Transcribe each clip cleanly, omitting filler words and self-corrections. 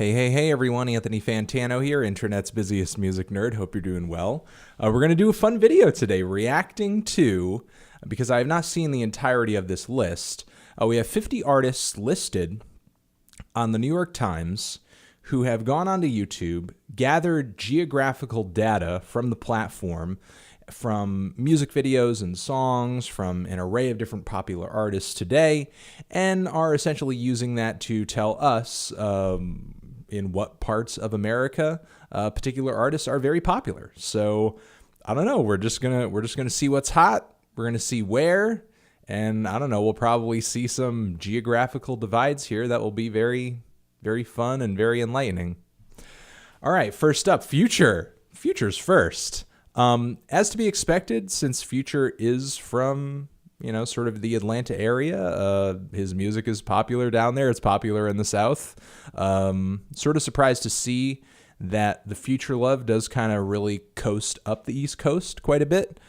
Hey, everyone. Anthony Fantano here, internet's busiest music nerd. Hope you're doing well. We're going to do a fun video today reacting to, because I have not seen the entirety of this list, we have 50 artists listed on the New York Times who have gone onto YouTube, gathered geographical data from the platform, from music videos and songs, from an array of different popular artists today, and are essentially using that to tell us in what parts of America particular artists are very popular. So I don't know. We're just gonna see what's hot. We're gonna see where, and I don't know. We'll probably see some geographical divides here that will be very, very fun and very enlightening. All right, first up, Future. Future's first. As to be expected, since Future is from, sort of the Atlanta area, his music is popular down there. It's popular in the South. Sort of surprised to see that the Future love does kind of really coast up the East Coast quite a bit,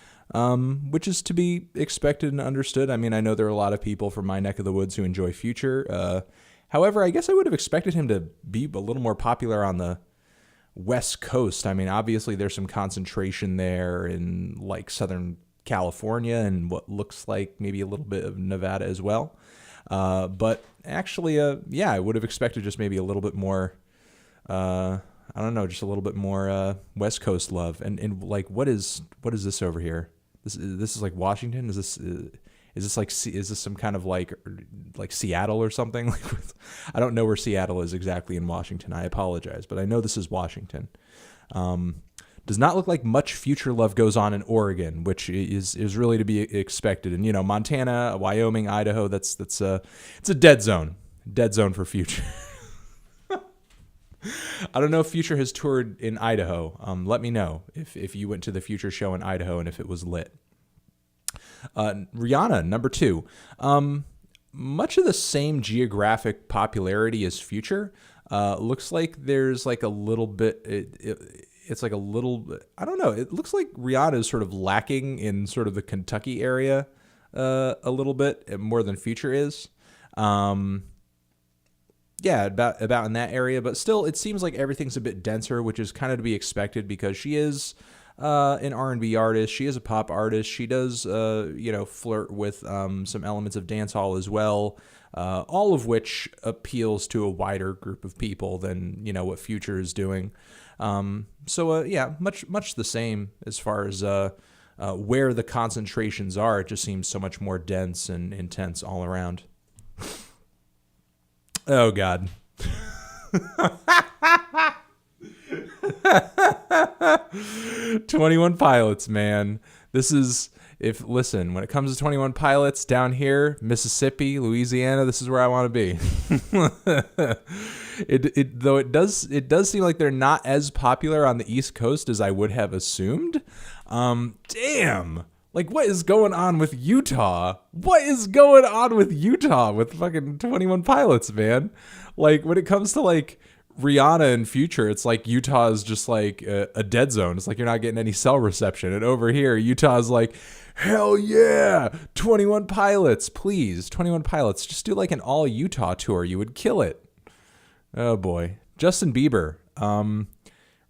which is to be expected and understood. I mean, I know there are a lot of people from my neck of the woods who enjoy Future. However, I guess I would have expected him to be a little more popular on the West Coast. I mean, obviously there's some concentration there in like Southern California and what looks like maybe a little bit of Nevada as well. But actually, I would have expected just maybe a little bit more, I don't know, just a little bit more West Coast love. And like, what is this over here? This is like Washington? Is this some kind of like Seattle or something? I don't know where Seattle is exactly in Washington. I apologize, but I know this is Washington. Does not look like much Future love goes on in Oregon, which is really to be expected. And Montana, Wyoming, Idaho, it's a dead zone for Future. I don't know if Future has toured in Idaho. Let me know if you went to the Future show in Idaho and if it was lit. Rihanna, number 2. Much of the same geographic popularity as Future. Looks like there's like a little bit, it's like a little, I don't know, it looks like Rihanna is sort of lacking in sort of the Kentucky area a little bit more than Future is. About in that area, but still it seems like everything's a bit denser, which is kind of to be expected because she is an R&B artist. She is a pop artist. She does, flirt with some elements of dancehall as well, all of which appeals to a wider group of people than, what Future is doing. Much the same as far as where the concentrations are. It just seems so much more dense and intense all around. Oh, God. 21 Pilots, man. Listen, when it comes to 21 Pilots down here, Mississippi, Louisiana, this is where I want to be. It does seem like they're not as popular on the East Coast as I would have assumed. Damn. Like, what is going on with Utah? What is going on with Utah with fucking 21 Pilots, man? Like, when it comes to, like, Rihanna and Future, it's like Utah is just, like, a dead zone. It's like you're not getting any cell reception. And over here, Utah's like, hell yeah, 21 Pilots, please. 21 Pilots. Just do, like, an all-Utah tour. You would kill it. Oh, boy. Justin Bieber.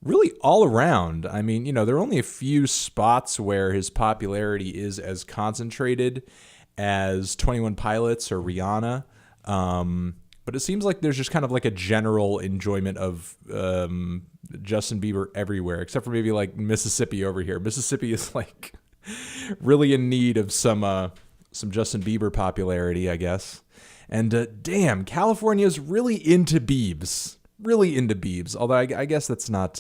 Really all around. I mean, there are only a few spots where his popularity is as concentrated as 21 Pilots or Rihanna. But it seems like there's just kind of like a general enjoyment of Justin Bieber everywhere, except for maybe like Mississippi over here. Mississippi is like really in need of some Justin Bieber popularity, I guess. And damn, California's really into Biebs. Really into Biebs, although I guess that's not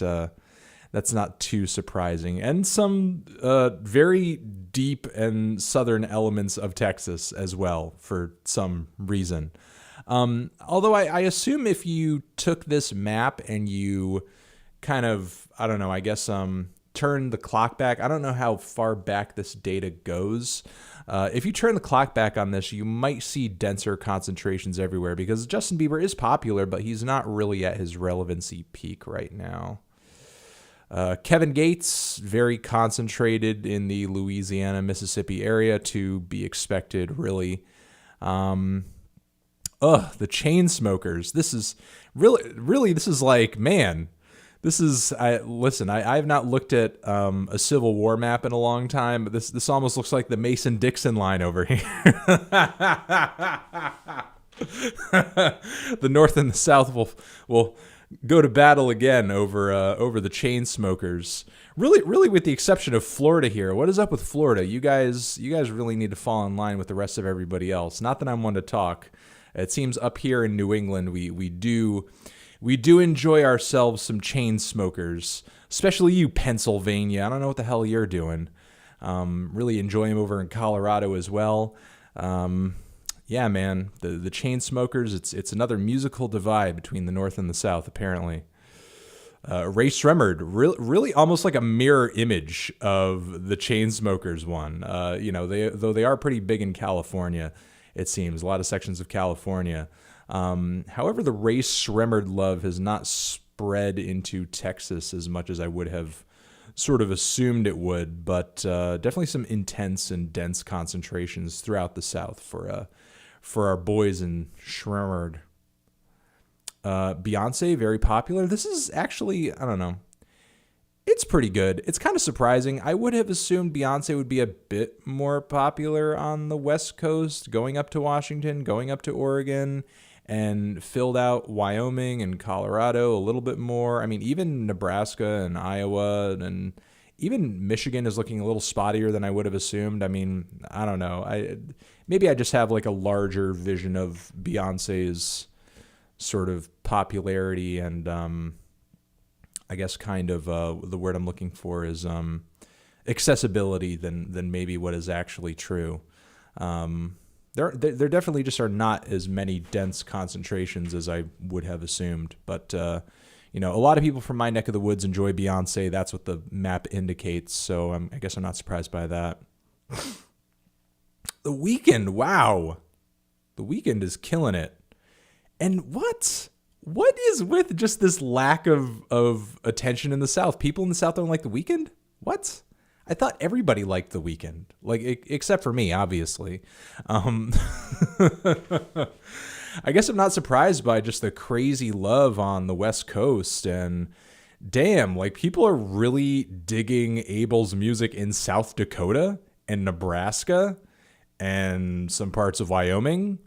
too surprising. And some very deep and southern elements of Texas as well for some reason. Although I assume if you took this map and you kind of, I don't know, I guess turn the clock back. I don't know how far back this data goes. If you turn the clock back on this, you might see denser concentrations everywhere because Justin Bieber is popular, but he's not really at his relevancy peak right now. Kevin Gates, very concentrated in the Louisiana, Mississippi area, to be expected, really. Ugh, the Chainsmokers. This is really, this is like, man, this is, I have not looked at a Civil War map in a long time, but this almost looks like the Mason-Dixon line over here. The North and the South will go to battle again over the Chainsmokers. Really, with the exception of Florida here. What is up with Florida? You guys really need to fall in line with the rest of everybody else. Not that I'm one to talk. It seems up here in New England, we do enjoy ourselves some Chainsmokers, especially you, Pennsylvania. I don't know what the hell you're doing. Really enjoy them over in Colorado as well. Yeah, man, the Chainsmokers, it's another musical divide between the North and the South, apparently. Ray Sremmurd, really almost like a mirror image of the Chainsmokers one. Though they are pretty big in California, it seems, a lot of sections of California. However, the Ray Sremmurd love has not spread into Texas as much as I would have sort of assumed it would, but definitely some intense and dense concentrations throughout the South for our boys in Sremmurd. Beyonce, very popular. This is actually, I don't know, it's pretty good. It's kind of surprising. I would have assumed Beyonce would be a bit more popular on the West Coast, going up to Washington, going up to Oregon, and filled out Wyoming and Colorado a little bit more. I mean, even Nebraska and Iowa and even Michigan is looking a little spottier than I would have assumed. I mean, I don't know. Maybe I just have like a larger vision of Beyonce's sort of popularity and I guess kind of the word I'm looking for is accessibility than maybe what is actually true. There definitely just are not as many dense concentrations as I would have assumed. But, a lot of people from my neck of the woods enjoy Beyonce. That's what the map indicates. So I guess I'm not surprised by that. The Weeknd, wow. The Weeknd is killing it. And what is with just this lack of attention in the South? People in the South don't like The Weeknd? What? I thought everybody liked The Weeknd, except for me, obviously. I guess I'm not surprised by just the crazy love on the West Coast. And damn, people are really digging Abel's music in South Dakota and Nebraska and some parts of Wyoming.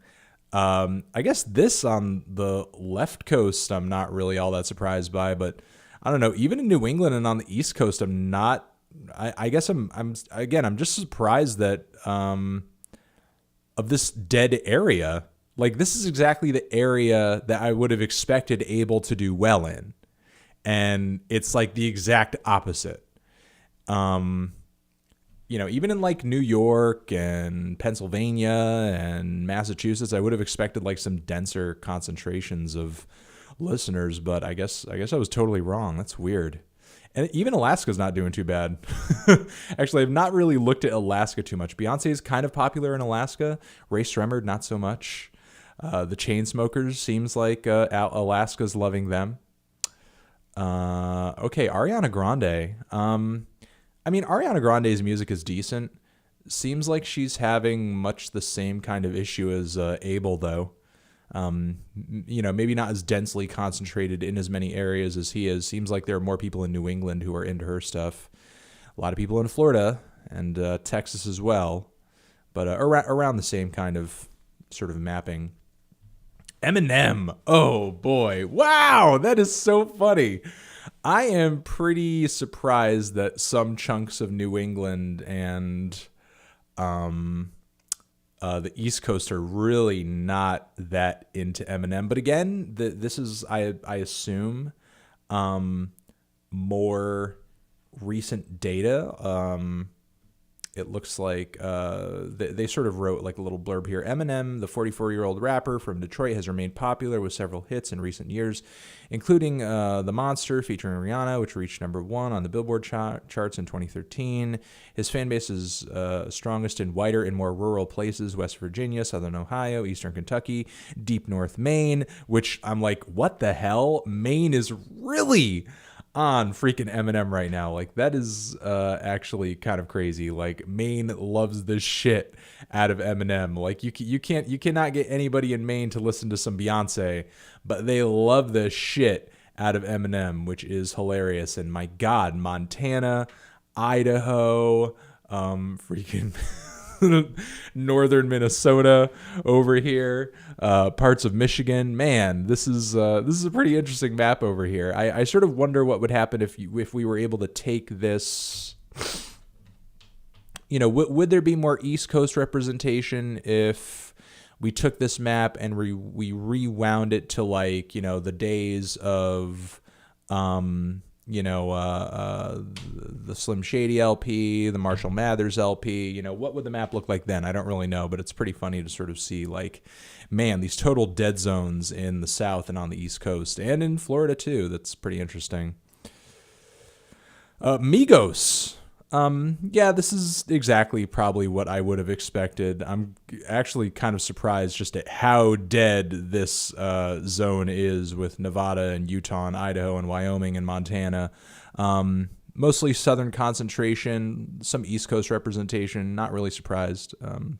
I guess this on the left coast, I'm not really all that surprised by, but I don't know, even in New England and on the East Coast, I'm not, I guess I'm just surprised that, of this dead area. This is exactly the area that I would have expected Abel to do well in. And it's the exact opposite. Even in New York and Pennsylvania and Massachusetts, I would have expected some denser concentrations of listeners, but I guess I was totally wrong. That's weird. And even Alaska's not doing too bad. Actually, I've not really looked at Alaska too much. Beyonce is kind of popular in Alaska. Ray Sremmurd, not so much. The Chainsmokers seems like Alaska's loving them. Okay, Ariana Grande. Ariana Grande's music is decent. Seems like she's having much the same kind of issue as Abel, though. Maybe not as densely concentrated in as many areas as he is. Seems like there are more people in New England who are into her stuff. A lot of people in Florida and Texas as well. But around the same kind of sort of mapping. Eminem. Oh, boy. Wow, that is so funny. I am pretty surprised that some chunks of New England and the East Coast are really not that into Eminem. But again, this is, I assume, more recent data. It looks like they sort of wrote a little blurb here. Eminem, the 44-year-old rapper from Detroit, has remained popular with several hits in recent years, including The Monster featuring Rihanna, which reached #1 on the Billboard charts in 2013. His fan base is strongest in whiter and more rural places, West Virginia, Southern Ohio, Eastern Kentucky, Deep North Maine, which I'm like, what the hell? Maine is really on freaking Eminem right now. Like, that is actually kind of crazy. Like, Maine loves the shit out of Eminem. Like, you cannot get anybody in Maine to listen to some Beyonce, but they love the shit out of Eminem, which is hilarious. And my God, Montana, Idaho, freaking northern Minnesota over here, parts of Michigan. Man, this is a pretty interesting map over here. I sort of wonder what would happen if we were able to take this. You know, would there be more East Coast representation if we took this map and we rewound it to, like, you know, the days of the Slim Shady LP, the Marshall Mathers LP, you know, what would the map look like then? I don't really know, but it's pretty funny to sort of see, like, man, these total dead zones in the South and on the East Coast and in Florida too. That's pretty interesting. Migos. Yeah, this is exactly probably what I would have expected. I'm actually kind of surprised just at how dead this zone is, with Nevada and Utah and Idaho and Wyoming and Montana. Mostly Southern concentration, some East Coast representation. Not really surprised.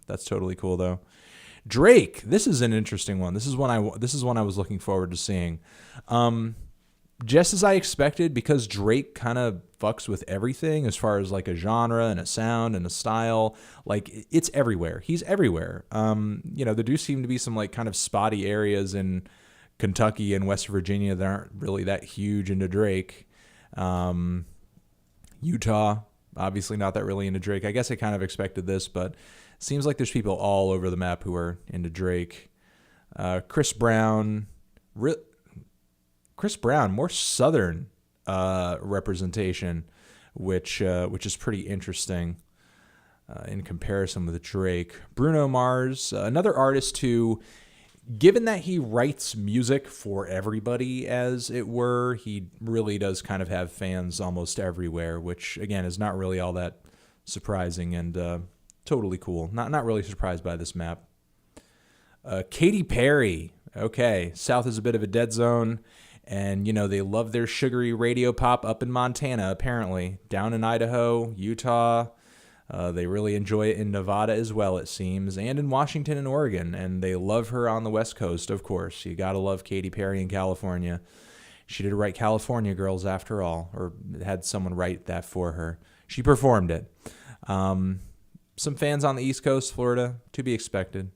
That's totally cool though. Drake, this is an interesting one. This is one I was looking forward to seeing. Just as I expected, because Drake kind of fucks with everything as far as like a genre and a sound and a style. Like, it's everywhere. He's everywhere. There do seem to be some like kind of spotty areas in Kentucky and West Virginia that aren't really that huge into Drake. Utah, obviously not that really into Drake. I guess I kind of expected this, but it seems like there's people all over the map who are into Drake. Chris Brown, more Southern representation, which is pretty interesting in comparison with Drake. Bruno Mars, another artist who, given that he writes music for everybody, as it were, he really does kind of have fans almost everywhere, which, again, is not really all that surprising and totally cool. Not really surprised by this map. Katy Perry. Okay, South is a bit of a dead zone. And, you know, they love their sugary radio pop up in Montana, apparently. Down in Idaho, Utah. They really enjoy it in Nevada as well, it seems. And in Washington and Oregon. And they love her on the West Coast, of course. You gotta love Katy Perry in California. She did write California Girls, after all. Or had someone write that for her. She performed it. Some fans on the East Coast, Florida, to be expected.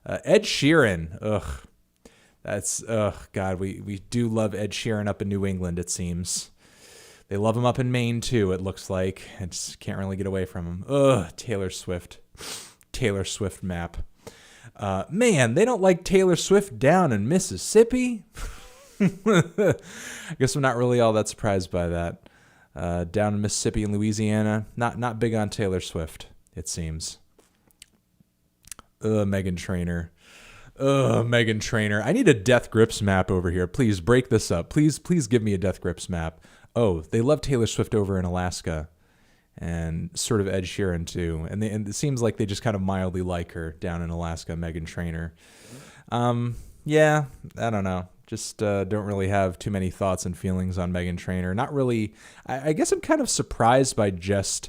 Ed Sheeran. Ugh. God, we do love Ed Sheeran up in New England, it seems. They love him up in Maine, too, it looks like. I just can't really get away from him. Ugh, Taylor Swift. Taylor Swift map. Man, they don't like Taylor Swift down in Mississippi? I guess I'm not really all that surprised by that. Down in Mississippi and Louisiana, not big on Taylor Swift, it seems. Meghan Trainor. Meghan Trainor. I need a Death Grips map over here. Please break this up. Please give me a Death Grips map. Oh, they love Taylor Swift over in Alaska, and sort of Ed Sheeran too. And it seems like they just kind of mildly like her down in Alaska, Meghan Trainor. Yeah, I don't know. Just don't really have too many thoughts and feelings on Meghan Trainor. Not really. I guess I'm kind of surprised by just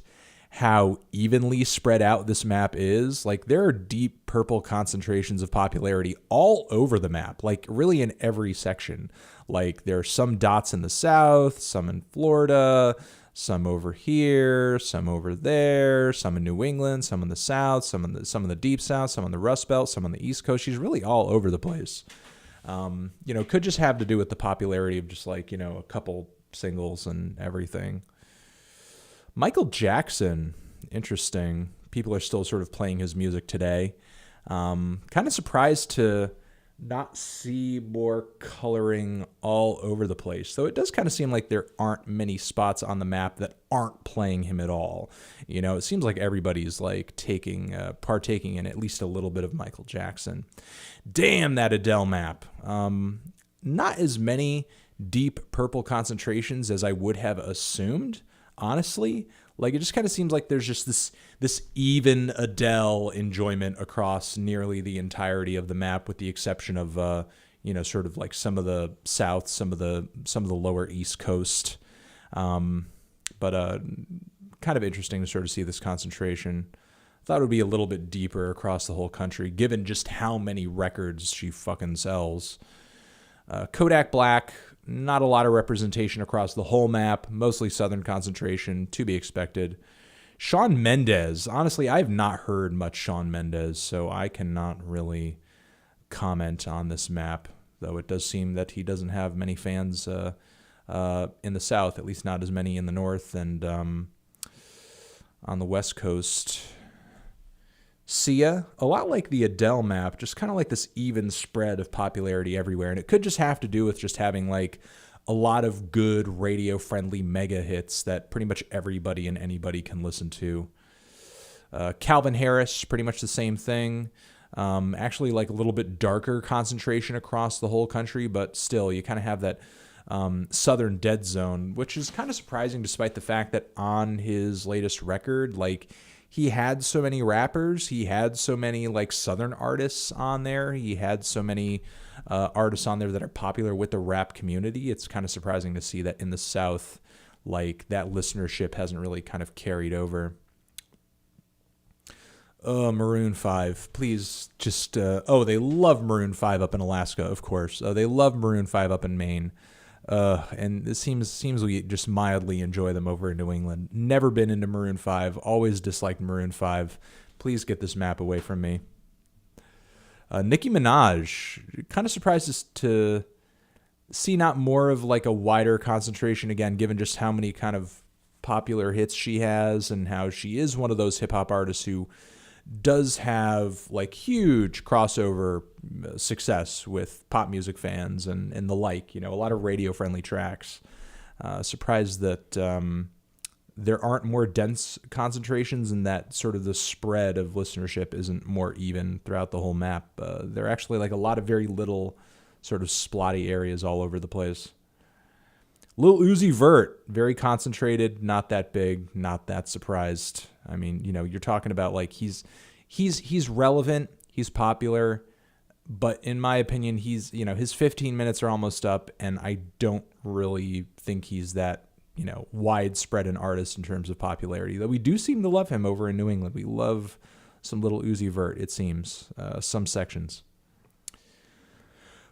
how evenly spread out this map is. Like, there are deep purple concentrations of popularity all over the map, like really in every section. Like, there are some dots in the South, some in Florida, some over here, some over there, some in New England, some in the South, some in the Deep South, some on the Rust Belt, some on the East Coast. She's really all over the place. Could just have to do with the popularity of just like, a couple singles and everything. Michael Jackson, interesting. People are still sort of playing his music today. Kind of surprised to not see more coloring all over the place. Though it does kind of seem like there aren't many spots on the map that aren't playing him at all. It seems like everybody's like partaking in at least a little bit of Michael Jackson. Damn, that Adele map. Not as many deep purple concentrations as I would have assumed. Honestly, like, it just kind of seems like there's just this even Adele enjoyment across nearly the entirety of the map, with the exception of sort of like some of the South, some of the lower East Coast But kind of interesting to sort of see this concentration. Thought it would be a little bit deeper across the whole country, given just how many records she fucking sells. Kodak Black, not a lot of representation across the whole map, mostly Southern concentration, to be expected. Shawn Mendes, honestly, I've not heard much Shawn Mendes, so I cannot really comment on this map, though it does seem that he doesn't have many fans in the South, at least not as many in the North, and on the West Coast. Sia, a lot like the Adele map, just kind of like this even spread of popularity everywhere. And it could just have to do with just having like a lot of good radio-friendly mega hits that pretty much everybody and anybody can listen to. Calvin Harris, pretty much the same thing. Actually like a little bit darker concentration across the whole country, but still you kind of have that Southern dead zone, which is kind of surprising despite the fact that on his latest record, like, he had so many rappers. He had so many like Southern artists on there. He had so many artists on there that are popular with the rap community. It's kind of surprising to see that in the South, like that listenership hasn't really kind of carried over. Maroon 5, please just, they love Maroon 5 up in Alaska, of course. They love Maroon 5 up in Maine. And it seems we just mildly enjoy them over in New England. Never been into Maroon 5. Always disliked Maroon 5. Please get this map away from me. Nicki Minaj. Kind of surprised to see not more of like a wider concentration again, given just how many kind of popular hits she has and how she is one of those hip hop artists who does have like huge crossover success with pop music fans and the like, a lot of radio friendly tracks. Surprised that there aren't more dense concentrations and that sort of the spread of listenership isn't more even throughout the whole map. There are actually like a lot of very little sort of splotty areas all over the place. Lil Uzi Vert, very concentrated, not that big, not that surprised. I mean, you're talking about like he's relevant, he's popular, but in my opinion, he's, his 15 minutes are almost up, and I don't really think he's that, widespread an artist in terms of popularity. Though we do seem to love him over in New England. We love some Lil Uzi Vert, it seems, some sections.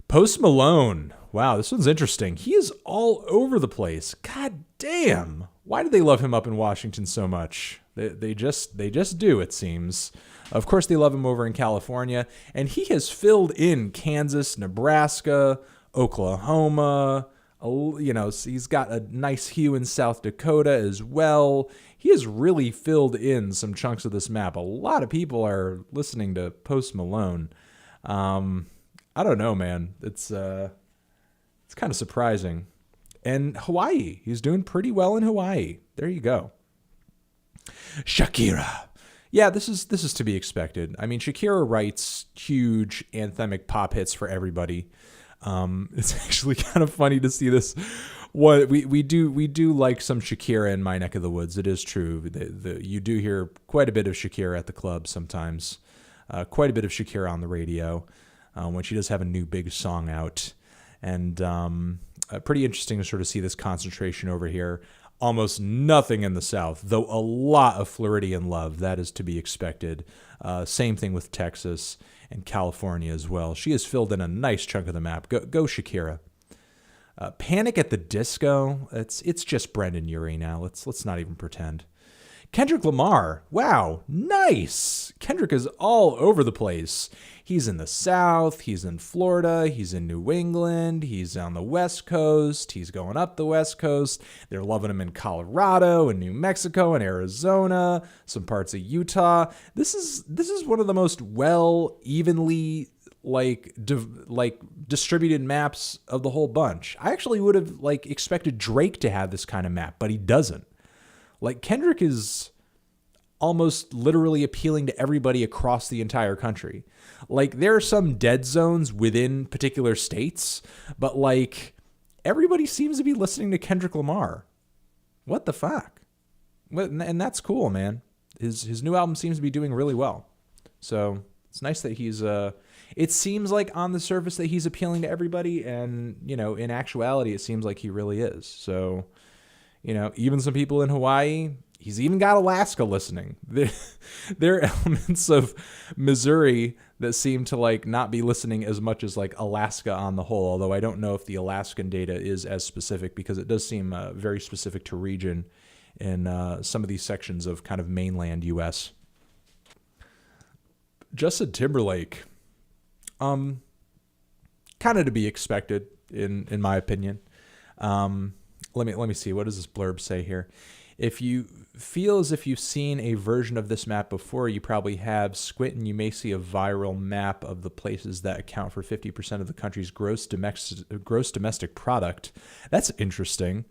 Post Malone. Wow, this one's interesting. He is all over the place. God damn. Why do they love him up in Washington so much? They just do, it seems. Of course, they love him over in California. And he has filled in Kansas, Nebraska, Oklahoma. He's got a nice hue in South Dakota as well. He has really filled in some chunks of this map. A lot of people are listening to Post Malone. I don't know, man. It's kind of surprising. And Hawaii, he's doing pretty well in Hawaii. There you go. Shakira. Yeah, this is to be expected. I mean, Shakira writes huge anthemic pop hits for everybody. It's actually kind of funny to see this. What we do like some Shakira in my neck of the woods. It is true. You do hear quite a bit of Shakira at the club sometimes. Quite a bit of Shakira on the radio. When she does have a new big song out. And pretty interesting to sort of see this concentration over here. Almost nothing in the South, though a lot of Floridian love. That is to be expected. Same thing with Texas and California as well. She has filled in a nice chunk of the map. Go Shakira. Panic at the Disco. It's just Brendan Urie now. Let's not even pretend. Kendrick Lamar. Wow, nice. Kendrick is all over the place. He's in the South, he's in Florida, he's in New England, he's on the West Coast, he's going up the West Coast. They're loving him in Colorado and New Mexico and Arizona, some parts of Utah. This is one of the most evenly distributed maps of the whole bunch. I actually would have expected Drake to have this kind of map, but he doesn't. Kendrick is almost literally appealing to everybody across the entire country. There are some dead zones within particular states, but everybody seems to be listening to Kendrick Lamar. What the fuck? And that's cool, man. His new album seems to be doing really well. So it's nice that he's, it seems like on the surface that he's appealing to everybody. And, in actuality, it seems like he really is. So, even some people in Hawaii. He's even got Alaska listening. There are elements of Missouri that seem to like not be listening as much as like Alaska on the whole, although I don't know if the Alaskan data is as specific, because it does seem very specific to region in some of these sections of kind of mainland U.S. Justin Timberlake, kind of to be expected in my opinion. Let me see. What does this blurb say here? If you feel as if you've seen a version of this map before, you probably have. Squint and you may see a viral map of the places that account for 50% of the country's gross domestic product. That's interesting.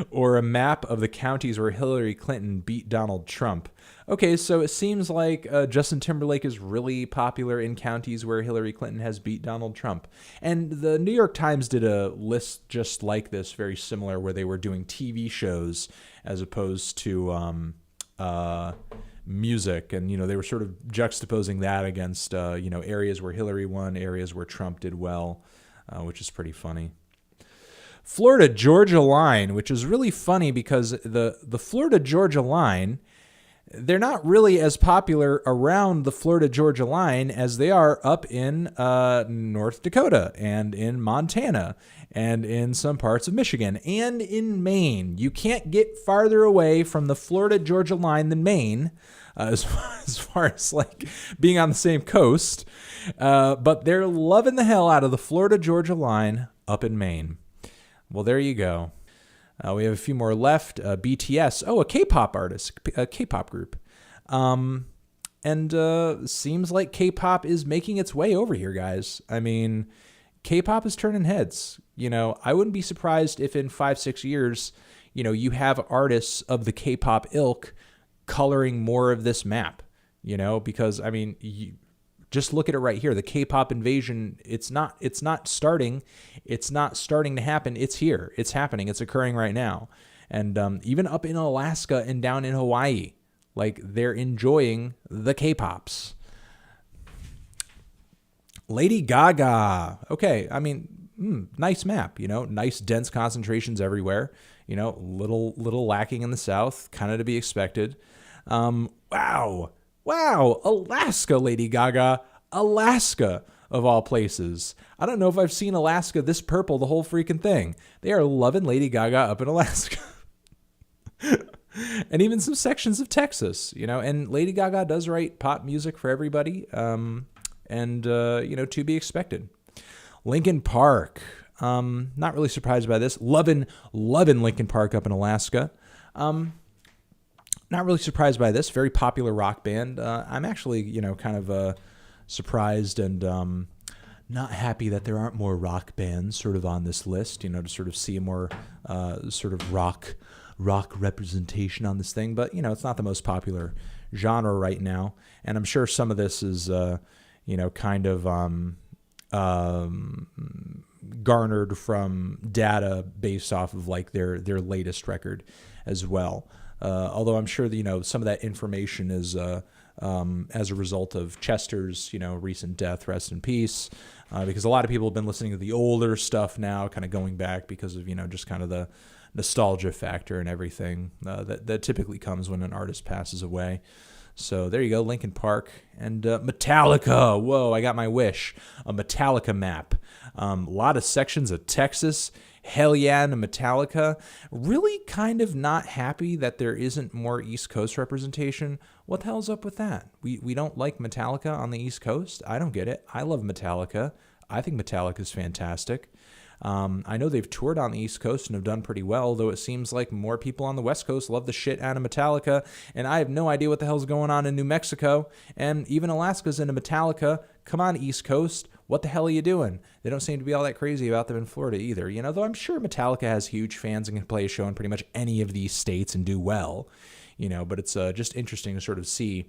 Or a map of the counties where Hillary Clinton beat Donald Trump. Okay, so it seems like Justin Timberlake is really popular in counties where Hillary Clinton has beat Donald Trump. And the New York Times did a list just like this, very similar, where they were doing TV shows as opposed to music. And, they were sort of juxtaposing that against, areas where Hillary won, areas where Trump did well, which is pretty funny. Florida-Georgia line, which is really funny because the Florida-Georgia line, they're not really as popular around the Florida-Georgia line as they are up in North Dakota and in Montana and in some parts of Michigan and in Maine. You can't get farther away from the Florida-Georgia line than Maine, as far as like being on the same coast. But they're loving the hell out of the Florida-Georgia line up in Maine. Well, there you go. We have a few more left. BTS. Oh, a K-pop artist, a K-pop group. And seems like K-pop is making its way over here, guys. I mean, K-pop is turning heads. I wouldn't be surprised if in 5-6 years, you have artists of the K-pop ilk coloring more of this map, because, I mean, just look at it right here. The K-pop invasion, it's not starting. It's not starting to happen. It's here. It's happening. It's occurring right now. And even up in Alaska and down in Hawaii, like they're enjoying the K-pops. Lady Gaga. Okay. I mean, nice map, nice dense concentrations everywhere, little lacking in the South, kind of to be expected. Wow, Alaska, Lady Gaga. Alaska, of all places. I don't know if I've seen Alaska this purple the whole freaking thing. They are loving Lady Gaga up in Alaska. And even some sections of Texas, and Lady Gaga does write pop music for everybody, and to be expected. Linkin Park. Not really surprised by this. Loving Linkin Park up in Alaska. Not really surprised by this. Very popular rock band. I'm actually, kind of surprised and not happy that there aren't more rock bands sort of on this list, to sort of see a more sort of rock representation on this thing. But, it's not the most popular genre right now. And I'm sure some of this is, kind of garnered from data based off of like their latest record as well. Although I'm sure that, some of that information is as a result of Chester's, recent death, rest in peace, because a lot of people have been listening to the older stuff now, kind of going back because of, just kind of the nostalgia factor and everything that typically comes when an artist passes away. So there you go, Linkin Park and Metallica. Whoa, I got my wish. A Metallica map. A lot of sections of Texas. Hell yeah, and Metallica. Really kind of not happy that there isn't more East Coast representation. What the hell's up with that? We don't like Metallica on the East Coast? I don't get it. I love Metallica. I think Metallica's fantastic. I know they've toured on the East Coast and have done pretty well, though it seems like more people on the West Coast love the shit out of Metallica, and I have no idea what the hell's going on in New Mexico, and even Alaska's into Metallica. Come on, East Coast. What the hell are you doing? They don't seem to be all that crazy about them in Florida either, though I'm sure Metallica has huge fans and can play a show in pretty much any of these states and do well, but it's just interesting to sort of see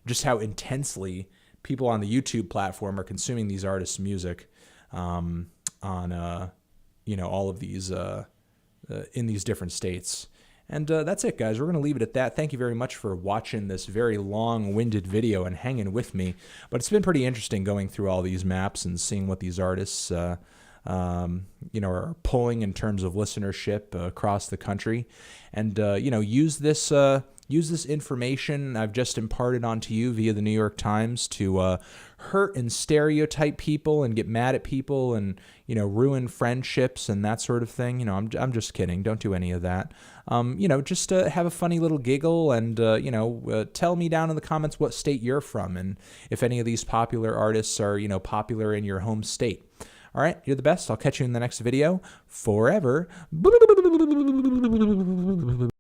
just how intensely people on the YouTube platform are consuming these artists' music on all of these in these different states. And that's it, guys. We're going to leave it at that. Thank you very much for watching this very long-winded video and hanging with me. But it's been pretty interesting going through all these maps and seeing what these artists are pulling in terms of listenership across the country, and use this information I've just imparted onto you via the New York Times to hurt and stereotype people and get mad at people and ruin friendships and that sort of thing. I'm just kidding. Don't do any of that. Just have a funny little giggle and tell me down in the comments what state you're from and if any of these popular artists are popular in your home state. All right, you're the best. I'll catch you in the next video. Forever.